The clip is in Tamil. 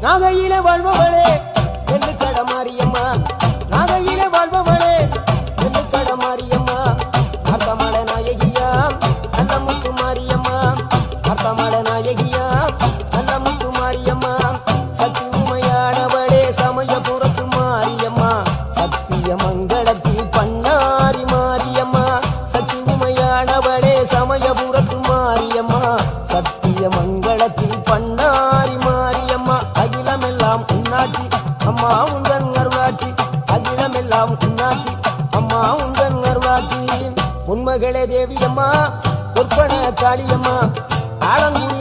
நாகையிலே வாழ்பவளே வெள்ளுக்கட மாரியம்மா நாகையிலே வாழ்பவளே வெள்ளுக்கட மாரியம்மா அர்த்தமல நாயகியா நல்ல முத்து மாரியம்மா அர்த்தமல நாயகியா நல்ல முத்து மாரியம்மா சக்தி உமையானவளே சமயபுரத்து மாரியம்மா சத்திய மங்களத்தில் பண்ணாரி மாரியம்மா சக்தி உமையானவளே சமயபுரத்து மாரியம்மா சத்திய மங்களத்தில் பண்ணாரி மாரியம்மா அகிலமெல்லாம் உன்னாட்சி அம்மா உந்தன் அருளாட்சி அகிலமெல்லாம் உன்னாட்சி அம்மா உந்தன் அருளாட்சி உண்மகளே தேவியம்மா பொற்பன காளியம்மா ஆலங்குடி